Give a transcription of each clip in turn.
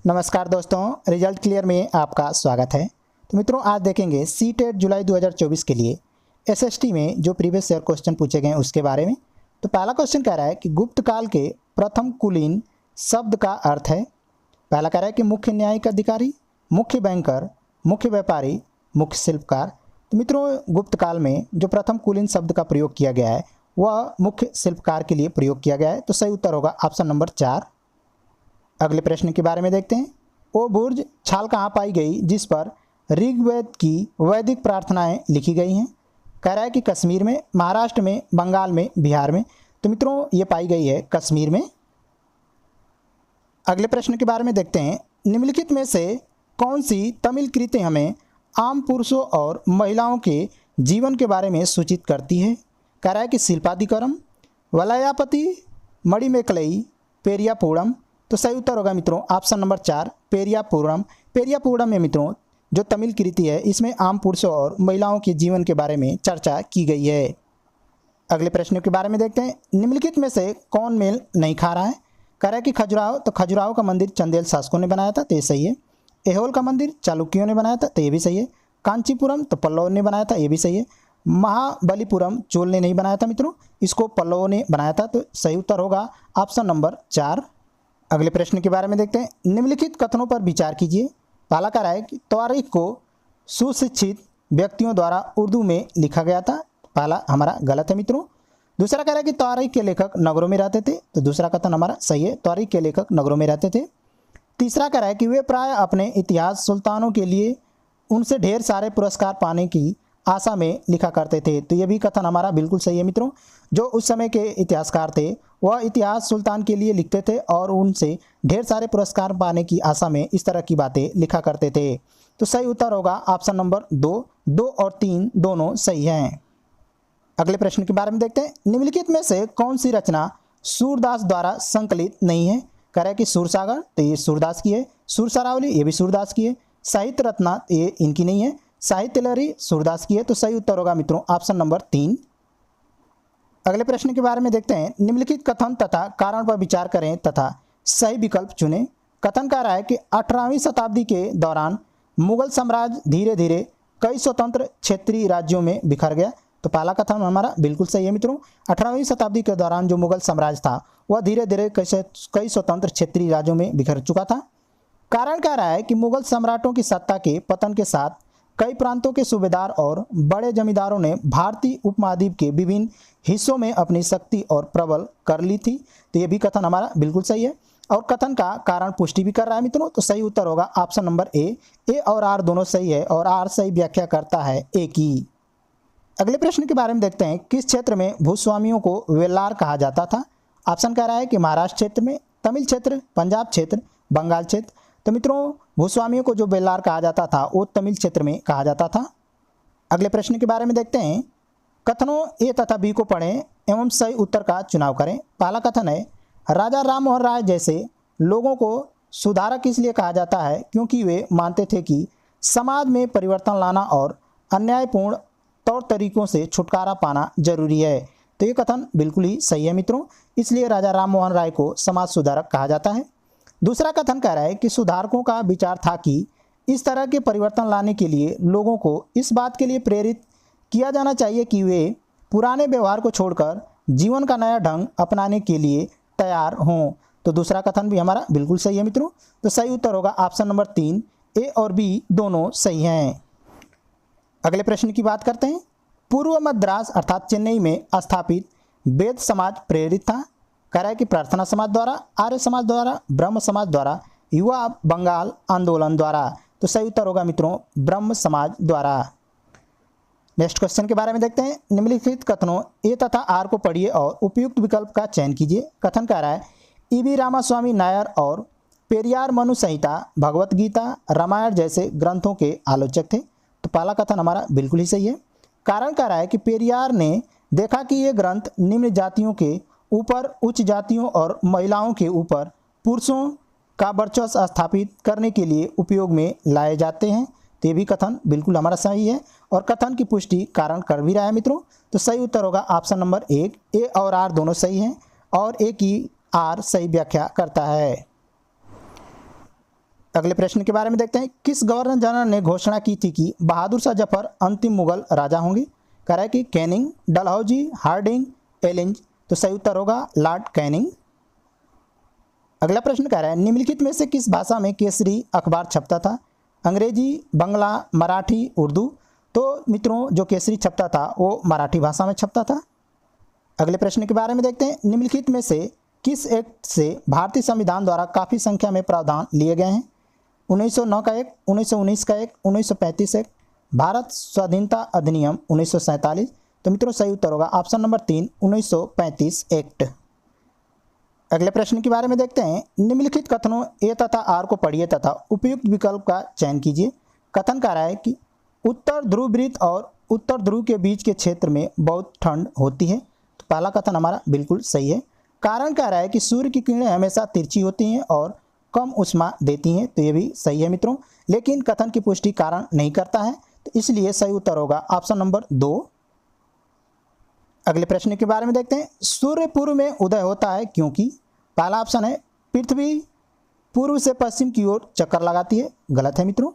नमस्कार दोस्तों, result clear में आपका स्वागत है। तो मित्रों, आज देखेंगे सीटेट जुलाई 2024 के लिए एसएसटी में जो प्रीवियस ईयर क्वेश्चन पूछे गए हैं उसके बारे में। तो पहला क्वेश्चन कह रहा है कि गुप्त काल के प्रथम कुलीन शब्द का अर्थ है। पहला कह रहा है कि मुख्य न्यायिक अधिकारी, मुख्य बैंकर, मुख्य व्यापारी, मुख्य शिल्पकार। तो मित्रों, गुप्त काल में जो प्रथम कुलीन शब्द का प्रयोग किया गया है वह मुख्य शिल्पकार के लिए प्रयोग किया गया है। तो सही उत्तर होगा ऑप्शन नंबर 4। अगले प्रश्न के बारे में देखते हैं। वो बुर्ज छाल कहाँ पाई गई जिस पर ऋग्वेद की वैदिक प्रार्थनाएं लिखी गई हैं? कह रहा है कि कश्मीर में, महाराष्ट्र में, बंगाल में, बिहार में। तो मित्रों, ये पाई गई है कश्मीर में। अगले प्रश्न के बारे में देखते हैं। निम्नलिखित में से कौन सी तमिल कृति हमें आम पुरुषों और महिलाओं के जीवन के बारे में सूचित करती है? कह रहा है कि शिल्पादिकरम, वलयापति, मणिमेकलई, पेरियापूरम। तो सही उत्तर होगा मित्रों ऑप्शन नंबर 4, पेरियापूरम। पेरियापूरम में मित्रों जो तमिल कृति है इसमें आम पुरुषों और महिलाओं के जीवन के बारे में चर्चा की गई है। अगले प्रश्न के बारे में देखते हैं। निम्नलिखित में से कौन मेल नहीं खा रहा है? कह रहा है कि खजुराहो, तो खजुराहो का मंदिर चंदेल शासकों ने बनाया था, तो ये सही है। एहोल का मंदिर चालुक्यों ने बनाया था, तो ये भी सही है। कांचीपुरम तो पल्लव ने बनाया था, ये भी सही है। महाबलीपुरम चोल ने नहीं बनाया था मित्रों, इसको पल्लवों ने बनाया था, तो सही उत्तर होगा ऑप्शन नंबर 4। अगले प्रश्न के बारे में देखते हैं। निम्नलिखित कथनों पर विचार कीजिए। पहला कह रहा है कि तारीख को सुशिक्षित व्यक्तियों द्वारा उर्दू में लिखा गया था। पहला हमारा गलत है मित्रों। दूसरा कह रहा है कि तारीख के लेखक नगरों में रहते थे, तो दूसरा कथन हमारा सही है, तारीख के लेखक नगरों में रहते थे। तीसरा कह रहा है कि वे प्राय अपने इतिहास सुल्तानों के लिए उनसे ढेर सारे पुरस्कार पाने की आशा में लिखा करते थे, तो ये भी कथन हमारा बिल्कुल सही है मित्रों। जो उस समय के इतिहासकार थे वह इतिहास सुल्तान के लिए लिखते थे और उनसे ढेर सारे पुरस्कार पाने की आशा में इस तरह की बातें लिखा करते थे। तो सही उत्तर होगा ऑप्शन नंबर 2। 2 और 3 दोनों सही हैं। अगले प्रश्न के बारे में देखते हैं। निम्नलिखित में से कौन सी रचना सूरदास द्वारा संकलित नहीं है? कह रहा है कि सूरसागर, तो ये सूरदास की है। सुरसरावली, ये भी सूरदास की है। साहित्य रत्ना, ये इनकी नहीं है। साहित्य लहरी सूरदास की है, तो सही उत्तर होगा मित्रों ऑप्शन नंबर 3। अगले प्रश्न के बारे में देखते हैं। निम्नलिखित कथन तथा कारण पर विचार करें तथा सही विकल्प चुनें। कथन कह रहा है कि 18वीं शताब्दी के दौरान मुगल साम्राज्य धीरे धीरे कई स्वतंत्र क्षेत्रीय राज्यों में बिखर गया। तो पहला कथन हमारा बिल्कुल सही है मित्रों। 18वीं शताब्दी के दौरान जो मुगल साम्राज्य था वह धीरे धीरे कई स्वतंत्र क्षेत्रीय राज्यों में बिखर चुका था। कारण कह रहा है कि मुगल सम्राटों की सत्ता के पतन के साथ कई प्रांतों के सूबेदार और बड़े जमींदारों ने भारतीय उपमहाद्वीप के विभिन्न हिस्सों में अपनी शक्ति और प्रबल कर ली थी। तो ये भी कथन हमारा बिल्कुल सही है और कथन का कारण पुष्टि भी कर रहा है मित्रों। तो सही उत्तर होगा ऑप्शन नंबर ए और आर दोनों सही है और आर सही व्याख्या करता है ए की। अगले प्रश्न के बारे में देखते हैं। किस क्षेत्र में भूस्वामियों को वेल्लार कहा जाता था? ऑप्शन कह रहा है कि महाराष्ट्र क्षेत्र में, तमिल क्षेत्र, पंजाब क्षेत्र, बंगाल क्षेत्र। तो मित्रों, भूस्वामियों को जो वेल्लार कहा जाता था वो तमिल क्षेत्र में कहा जाता था। अगले प्रश्न के बारे में देखते हैं। कथनों ए तथा बी को पढ़ें एवं सही उत्तर का चुनाव करें। पहला कथन है, राजा राम मोहन राय जैसे लोगों को सुधारक इसलिए कहा जाता है क्योंकि वे मानते थे कि समाज में परिवर्तन लाना और अन्यायपूर्ण तौर तरीकों से छुटकारा पाना जरूरी है। तो ये कथन बिल्कुल ही सही है मित्रों, इसलिए राजा राम मोहन राय को समाज सुधारक कहा जाता है। दूसरा कथन कह रहा है कि सुधारकों का विचार था कि इस तरह के परिवर्तन लाने के लिए लोगों को इस बात के लिए प्रेरित किया जाना चाहिए कि वे पुराने व्यवहार को छोड़कर जीवन का नया ढंग अपनाने के लिए तैयार हों। तो दूसरा कथन भी हमारा बिल्कुल सही है मित्रों। तो सही उत्तर होगा ऑप्शन नंबर 3। ए और बी दोनों सही हैं। अगले प्रश्न की बात करते हैं। पूर्व मद्रास अर्थात चेन्नई में स्थापित वेद समाज प्रेरित था। कह रहा है कि प्रार्थना समाज द्वारा, आर्य समाज द्वारा, ब्रह्म समाज द्वारा, युवा बंगाल आंदोलन द्वारा। तो सही उत्तर होगा मित्रों ब्रह्म समाज द्वारा। नेक्स्ट क्वेश्चन के बारे में देखते हैं। निम्नलिखित कथनों ए तथा आर को पढ़िए और उपयुक्त विकल्प का चयन कीजिए। कथन कह रहा है, ईवी रामास्वामी नायर और पेरियार मनु संहिता, भगवत गीता, रामायण जैसे ग्रंथों के आलोचक थे। तो पहला कथन हमारा बिल्कुल ही सही है। कारण कह रहा है कि पेरियार ने देखा कि ये ग्रंथ निम्न जातियों के ऊपर उच्च जातियों और महिलाओं के ऊपर पुरुषों का वर्चस्व स्थापित करने के लिए उपयोग में लाए जाते हैं। तो ये भी कथन बिल्कुल हमारा सही है और कथन की पुष्टि कारण कर भी रहा है मित्रों। तो सही उत्तर होगा ऑप्शन नंबर 1। ए और आर दोनों सही हैं और ए की आर सही व्याख्या करता है। अगले प्रश्न के बारे में देखते हैं, किस गवर्नर जनरल ने घोषणा की थी कि बहादुर शाह जफर अंतिम मुगल राजा होंगे? कह रहा है कि कैनिंग, डलहौजी, हार्डिंग, एलिंज। तो सही उत्तर होगा लॉर्ड कैनिंग। अगला प्रश्न कह रहा है, निम्नलिखित में से किस भाषा में केसरी अखबार छपता था? अंग्रेजी, बंगला, मराठी, उर्दू। तो मित्रों जो केसरी छपता था वो मराठी भाषा में छपता था। अगले प्रश्न के बारे में देखते हैं, निम्नलिखित में से किस एक्ट से भारतीय संविधान द्वारा काफ़ी संख्या में प्रावधान लिए गए हैं? 1909 का एक, 1919 का एक, 1935 एक, भारत स्वाधीनता अधिनियम 1947। तो मित्रों सही उत्तर होगा ऑप्शन नंबर 3, 1935 एक्ट। अगले प्रश्न के बारे में देखते हैं, निम्नलिखित कथनों ए तथा आर को पढ़िए तथा उपयुक्त विकल्प का चयन कीजिए। कथन कह रहा है कि उत्तर ध्रुव वृत्त और उत्तर ध्रुव के बीच के क्षेत्र में बहुत ठंड होती है। तो पहला कथन हमारा बिल्कुल सही है। कारण कह रहा है कि सूर्य की किरणें हमेशा तिरछी होती हैं और कम ऊष्मा देती हैं। तो ये भी सही है मित्रों, लेकिन कथन की पुष्टि कारण नहीं करता है, तो इसलिए सही उत्तर होगा ऑप्शन नंबर 2। अगले प्रश्न के बारे में देखते हैं, सूर्य पूर्व में उदय होता है क्योंकि? पहला ऑप्शन है पृथ्वी पूर्व से पश्चिम की ओर चक्कर लगाती है, गलत है मित्रों।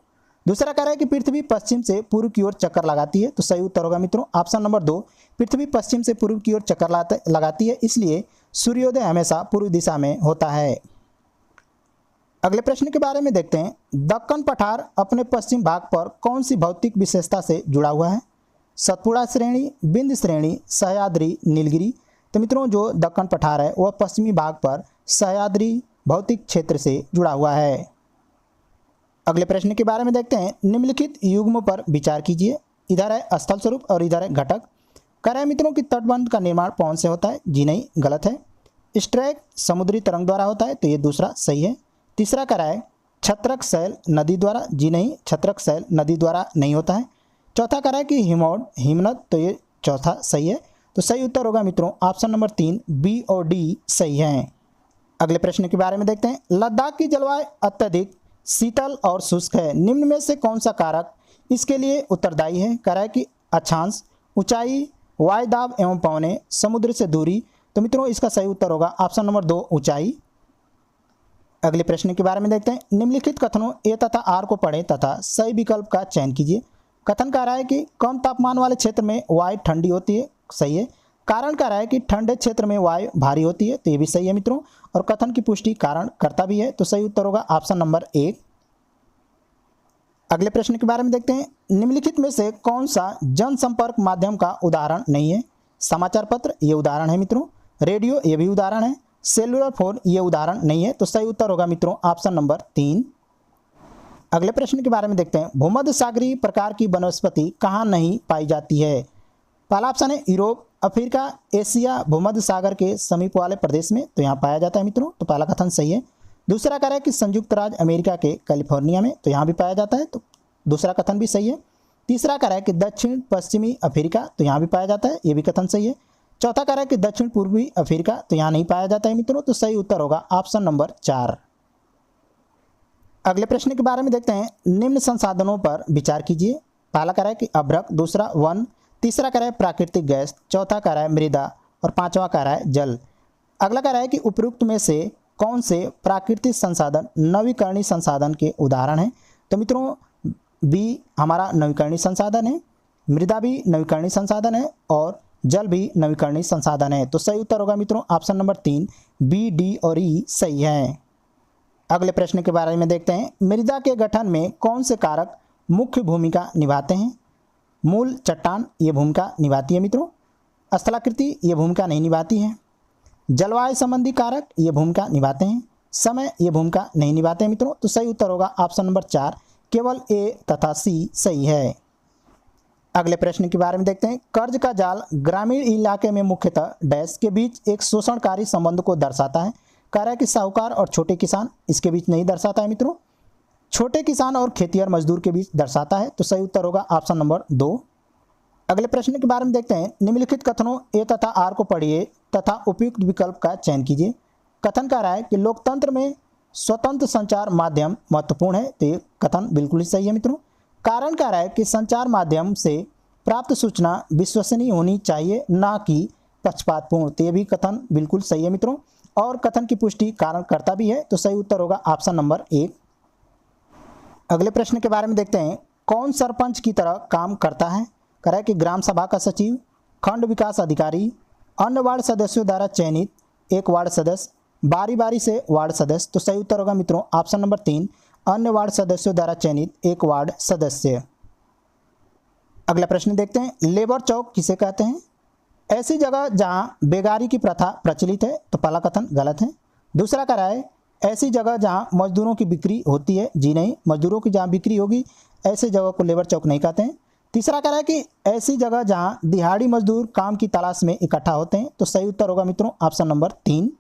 दूसरा कह रहा है कि पृथ्वी पश्चिम से पूर्व की ओर चक्कर लगाती है। तो सही उत्तर होगा मित्रों ऑप्शन नंबर 2, पृथ्वी पश्चिम से पूर्व की ओर चक्कर लगाती है, इसलिए सूर्योदय हमेशा पूर्व दिशा में होता है। अगले प्रश्न के बारे में देखते हैं, दक्कन पठार अपने पश्चिम भाग पर कौन सी भौतिक विशेषता से जुड़ा हुआ है? सतपुड़ा श्रेणी, बिंद श्रेणी, सह्याद्री, नीलगिरी। तो मित्रों जो दक्कन पठार है वह पश्चिमी भाग पर सह्याद्री भौतिक क्षेत्र से जुड़ा हुआ है। अगले प्रश्न के बारे में देखते हैं, निम्नलिखित युग्मों पर विचार कीजिए। इधर है स्थल स्वरूप और इधर है घटक। कह रहे हैं मित्रों कि तटबंध का निर्माण पवन से होता है, जी नहीं, गलत है। स्ट्रैक समुद्री तरंग द्वारा होता है, तो ये दूसरा सही है। तीसरा कह रहा है छत्रक शैल नदी द्वारा, जी नहीं, छत्रक शैल नदी द्वारा नहीं होता है। चौथा कह रहा है कि हिमौड हिमनद, तो ये चौथा सही है। तो सही उत्तर होगा मित्रों ऑप्शन नंबर 3, बी और डी सही हैं। अगले प्रश्न के बारे में देखते हैं, लद्दाख की जलवायु अत्यधिक शीतल और शुष्क है, निम्न में से कौन सा कारक इसके लिए उत्तरदायी है? कह रहा है कि अक्षांश, ऊंचाई, वायुदाब एवं पवने, समुद्र से दूरी। तो मित्रों इसका सही उत्तर होगा ऑप्शन नंबर 2, ऊंचाई। अगले प्रश्न के बारे में देखते हैं, निम्नलिखित कथनों ए तथा आर को पढ़ें तथा सही विकल्प का चयन कीजिए। कथन कह रहा है कि कम तापमान वाले क्षेत्र में वायु ठंडी होती है, सही है। कारण कह रहा है कि ठंडे क्षेत्र में वायु भारी होती है, तो ये भी सही है मित्रों। और कथन की पुष्टि कारण करता भी है, तो सही उत्तर होगा ऑप्शन नंबर 1। अगले प्रश्न के बारे में देखते हैं, निम्नलिखित में से कौन सा जनसंपर्क माध्यम का उदाहरण नहीं है? समाचार पत्र ये उदाहरण है मित्रों, रेडियो ये भी उदाहरण है, सेलुलर फोन ये उदाहरण नहीं है। तो सही उत्तर होगा मित्रों ऑप्शन नंबर 3। अगले प्रश्न के बारे में देखते हैं, भूमध्य सागरीय प्रकार की वनस्पति कहाँ नहीं पाई जाती है? पहला ऑप्शन है यूरोप, अफ्रीका, एशिया, भूमध्य सागर के समीप वाले प्रदेश में, तो यहाँ पाया जाता है मित्रों। तो पहला कथन सही है। दूसरा कह रहा है कि संयुक्त राज्य अमेरिका के कैलिफोर्निया में, तो यहाँ भी पाया जाता है, तो दूसरा कथन भी सही है। तीसरा कह रहा है कि दक्षिण पश्चिमी अफ्रीका, तो यहाँ भी पाया जाता है, ये भी कथन सही है। चौथा कह रहा है कि दक्षिण पूर्वी अफ्रीका, तो यहाँ नहीं पाया जाता है मित्रों। तो सही उत्तर होगा ऑप्शन नंबर 4। अगले प्रश्न के बारे में देखते हैं, निम्न संसाधनों पर विचार कीजिए। पहला कह रहा है कि अभ्रक, दूसरा वन, तीसरा कह रहा है प्राकृतिक गैस, चौथा कह रहा है मृदा और पांचवा कह रहा है जल। अगला कह रहा है कि उपरोक्त में से कौन से प्राकृतिक संसाधन नवीकरणीय संसाधन के उदाहरण हैं? तो मित्रों बी हमारा नवीकरणीय संसाधन है, मृदा भी नवीकरणीय संसाधन है और जल भी नवीकरणीय संसाधन है। तो सही उत्तर होगा मित्रों ऑप्शन नंबर 3, बी, डी और ई सही है। अगले प्रश्न के बारे में देखते हैं, मृदा के गठन में कौन से कारक मुख्य भूमिका निभाते हैं? मूल चट्टान ये भूमिका निभाती है मित्रों, स्थलाकृति ये भूमिका नहीं निभाती है, जलवायु संबंधी कारक ये भूमिका निभाते हैं, समय ये भूमिका नहीं निभाते हैं मित्रों। तो सही उत्तर होगा ऑप्शन नंबर 4, केवल ए तथा सी सही है। अगले प्रश्न के बारे में देखते हैं, कर्ज का जाल ग्रामीण इलाके में मुख्यतः डैश के बीच एक शोषणकारी संबंध को दर्शाता है। कह रहा है कि साहूकार और छोटे किसान, इसके बीच नहीं दर्शाता है मित्रों, छोटे किसान और खेतिहर मजदूर के बीच दर्शाता है। तो सही उत्तर होगा ऑप्शन नंबर 2। अगले प्रश्न के बारे में देखते हैं, निम्नलिखित कथनों ए तथा आर को पढ़िए तथा उपयुक्त विकल्प का चयन कीजिए। कथन कह रहा है कि लोकतंत्र में स्वतंत्र संचार माध्यम महत्वपूर्ण है, तो ये कथन बिल्कुल ही सही है मित्रों। कारण कह रहा है कि संचार माध्यम से प्राप्त सूचना विश्वसनीय होनी चाहिए, ना कि पक्षपातपूर्ण, तो ये भी कथन बिल्कुल सही है मित्रों। और कथन की पुष्टि कारण करता भी है, तो सही उत्तर होगा ऑप्शन नंबर 1। अगले प्रश्न के बारे में देखते हैं, कौन सरपंच की तरह काम करता है? कह रहा है कि ग्राम सभा का सचिव, खंड विकास अधिकारी, अन्य वार्ड सदस्यों द्वारा चयनित एक वार्ड सदस्य, बारी बारी से वार्ड सदस्य। तो सही उत्तर होगा मित्रों ऑप्शन नंबर 3, अन्य वार्ड सदस्यों द्वारा चयनित एक वार्ड सदस्य। अगला प्रश्न देखते हैं, लेबर चौक किसे कहते हैं? ऐसी जगह जहां बेगारी की प्रथा प्रचलित है। तो पहला कथन गलत है। दूसरा कह रहा है ऐसी जगह जहां मजदूरों की बिक्री होती है। जी नहीं, मजदूरों की जहां बिक्री होगी ऐसे जगह को लेबर चौक नहीं कहते हैं। तीसरा कह रहा है कि ऐसी जगह जहां दिहाड़ी मजदूर काम की तलाश में इकट्ठा होते हैं। तो सही उत्तर होगा मित्रों ऑप्शन नंबर 3।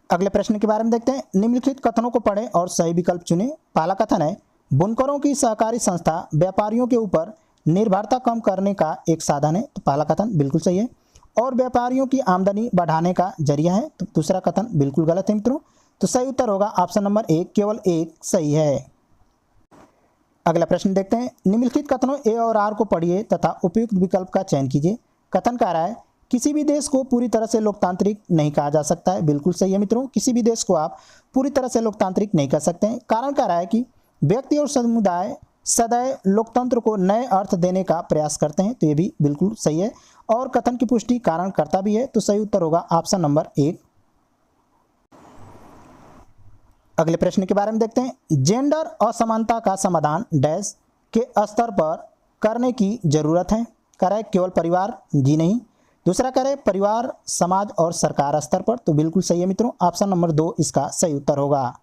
अगले प्रश्न के बारे में देखते हैं, निम्नलिखित कथनों को पढ़ें और सही विकल्प चुनें। पहला कथन है, बुनकरों की सहकारी संस्था व्यापारियों के ऊपर निर्भरता कम करने का एक साधन है। तो पहला कथन बिल्कुल सही है। और व्यापारियों की आमदनी बढ़ाने का जरिया है। तो दूसरा कथन बिल्कुल गलत है मित्रों। तो सही उत्तर होगा ऑप्शन नंबर 1, केवल एक सही है। अगला प्रश्न देखते हैं, निम्नलिखित कथनों ए और आर को पढ़िए तथा उपयुक्त विकल्प का चयन कीजिए। कथन कह रहा है किसी भी देश को पूरी तरह से लोकतांत्रिक नहीं कहा जा सकता है। बिल्कुल सही है मित्रों, किसी भी देश को आप पूरी तरह से लोकतांत्रिक नहीं कह सकते हैं। कारण कह रहा है कि व्यक्ति और समुदाय सदैव लोकतंत्र को नए अर्थ देने का प्रयास करते हैं। तो ये भी बिल्कुल सही है। और कथन की पुष्टि कारण करता भी है। तो सही उत्तर होगा ऑप्शन नंबर 1। अगले प्रश्न के बारे में देखते हैं, जेंडर असमानता का समाधान डैश के स्तर पर करने की जरूरत है। कह रहा है केवल परिवार। जी नहीं। दूसरा कह रहे परिवार, समाज और सरकार स्तर पर। तो बिल्कुल सही है मित्रों, ऑप्शन नंबर 2 इसका सही उत्तर होगा।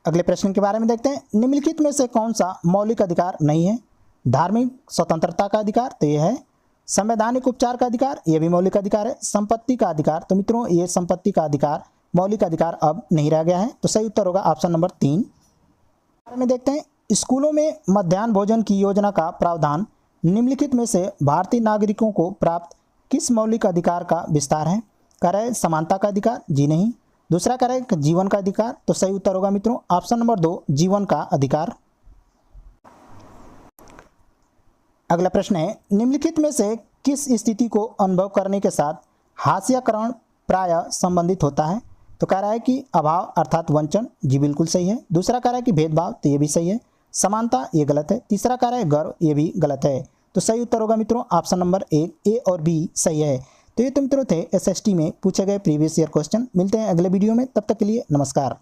अगले प्रश्न के बारे में देखते हैं, निम्नलिखित में से कौन सा मौलिक अधिकार नहीं है? धार्मिक स्वतंत्रता का अधिकार, तो यह है। संवैधानिक उपचार का अधिकार, यह भी मौलिक अधिकार है। संपत्ति का अधिकार, तो मित्रों ये संपत्ति का अधिकार मौलिक अधिकार अब नहीं रह गया है। तो सही उत्तर होगा ऑप्शन नंबर 3। बारे में देखते हैं, स्कूलों में मध्याह्न भोजन की योजना का प्रावधान निम्नलिखित में से भारतीय नागरिकों को प्राप्त किस मौलिक अधिकार का विस्तार है? कह रहे समानता का अधिकार। जी नहीं। दूसरा कह रहे जीवन का अधिकार। तो सही उत्तर होगा मित्रों ऑप्शन नंबर 2, जीवन का अधिकार। अगला प्रश्न है, निम्नलिखित में से किस स्थिति को अनुभव करने के साथ हास्यकरण प्रायः संबंधित होता है? तो कह रहा है कि अभाव अर्थात वंचन। जी बिल्कुल सही है। दूसरा कह रहा है कि भेदभाव, तो ये भी सही है। समानता, ये गलत है। तीसरा कह रहा है गर्व, ये भी गलत है। तो सही उत्तर होगा मित्रों ऑप्शन नंबर 1, ए और बी सही है। तो ये तो मित्रों थे एसएसटी में पूछे गए प्रीवियस ईयर क्वेश्चन। मिलते हैं अगले वीडियो में, तब तक के लिए नमस्कार।